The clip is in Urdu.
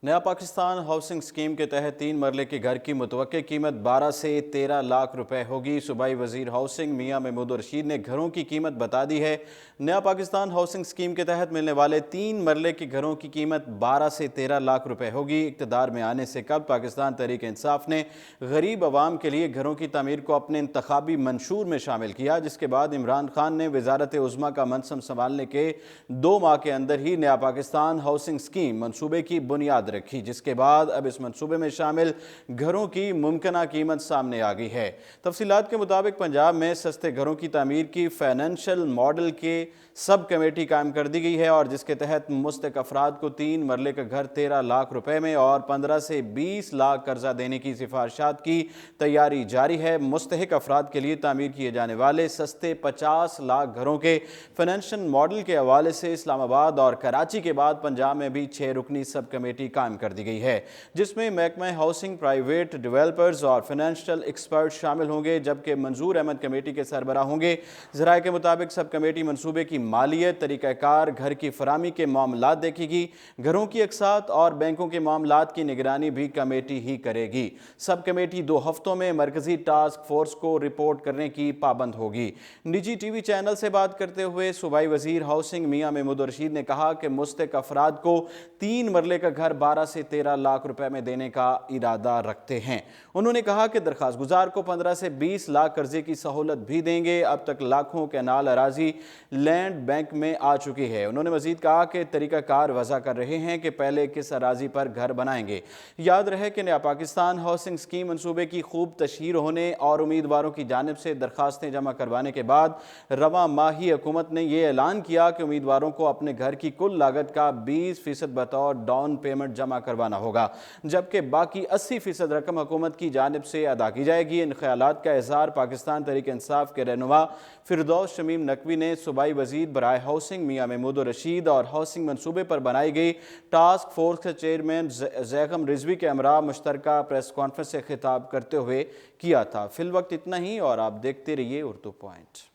نیا پاکستان ہاؤسنگ اسکیم کے تحت 3 مرلے کے گھر کی متوقع قیمت 12 سے 13 لاکھ روپے ہوگی۔ صوبائی وزیر ہاؤسنگ میاں محمود رشید نے گھروں کی قیمت بتا دی ہے۔ نیا پاکستان ہاؤسنگ اسکیم کے تحت ملنے والے 3 مرلے کے گھروں کی قیمت 12 سے 13 لاکھ روپے ہوگی۔ اقتدار میں آنے سے قبل پاکستان تحریک انصاف نے غریب عوام کے لیے گھروں کی تعمیر کو اپنے انتخابی منشور میں شامل کیا، جس کے بعد عمران خان نے وزارت عظمیٰ کا منصب سنبھالنے کے 2 ماہ کے اندر ہی نیا پاکستان ہاؤسنگ اسکیم منصوبے کی بنیاد رکھی، جس کے بعد اب اس منصوبے میں شامل گھروں کی ممکنہ قیمت سامنے آ گئی ہے۔ تفصیلات کے مطابق پنجاب میں سستے گھروں کی تعمیر کی فائنینشل ماڈل کے سب کمیٹی قائم کر دی گئی ہے، اور جس کے تحت مستحق افراد کو 3 مرلے کا گھر 13 لاکھ روپے میں اور 15 سے 20 لاکھ قرضہ دینے کی سفارشات کی تیاری جاری ہے۔ مستحق افراد کے لیے تعمیر کیے جانے والے سستے 50 لاکھ گھروں کے فائنینشل ماڈل کے حوالے سے اسلام آباد اور کراچی کے بعد پنجاب میں بھی 6 رکنی سب کمیٹی قائم کر دی گئی ہے، جس میں محکمہ ہاؤسنگ، پرائیویٹ ڈیولپرز اور فائنینشل ایکسپرٹ شامل ہوں گے، جبکہ منظور احمد کمیٹی کے سربراہ ہوں گے۔ ذرائع کے مطابق سب کمیٹی منصوبے کی مالیت، طریقہ کار، گھر کی فراہمی کے معاملات دیکھے گی۔ گھروں کی اقساط اور بینکوں کے معاملات کی نگرانی بھی کمیٹی ہی کرے گی۔ سب کمیٹی 2 ہفتوں میں مرکزی ٹاسک فورس کو رپورٹ کرنے کی پابند ہوگی۔ نجی ٹی وی چینل سے بات کرتے ہوئے صوبائی وزیر ہاؤسنگ میاں محمود رشید نے کہا کہ مستحق افراد کو 3 مرلے کا گھر 12 سے 13 لاکھ روپے میں دینے کا ارادہ رکھتے ہیں۔ انہوں نے کہا کہ درخواست گزار کو 15 سے 20 لاکھ قرضے کی سہولت بھی دیں گے۔ اب تک لاکھوں کینال اراضی لینڈ بینک میں آ چکی ہے۔ انہوں نے مزید کہا کہ طریقہ کار وضع کر رہے ہیں کہ پہلے کس اراضی پر گھر بنائیں گے۔ یاد رہے کہ نیا پاکستان ہاؤسنگ اسکیم منصوبے کی خوب تشہیر ہونے اور امیدواروں کی جانب سے درخواستیں جمع کروانے کے بعد رواں ماہ ہی حکومت نے یہ اعلان کیا کہ امیدواروں کو اپنے گھر کی کل لاگت کا 20% بطور ڈاؤن پیمنٹ جمع کروانا ہوگا، جبکہ باقی 80% رقم حکومت کی جانب سے ادا کی جائے گی۔ ان خیالات کا اظہار پاکستان تحریک انصاف کے رہنما فردوس شمیم نقوی نے صوبائی وزیر برائے ہاؤسنگ میاں محمود رشید اور ہاؤسنگ منصوبے پر بنائی گئی ٹاسک فورس کے چیئرمین زیغم رضوی کے ہمراہ مشترکہ پریس کانفرنس سے خطاب کرتے ہوئے کیا تھا۔ فی الوقت اتنا ہی، اور آپ دیکھتے رہیے اردو پوائنٹ۔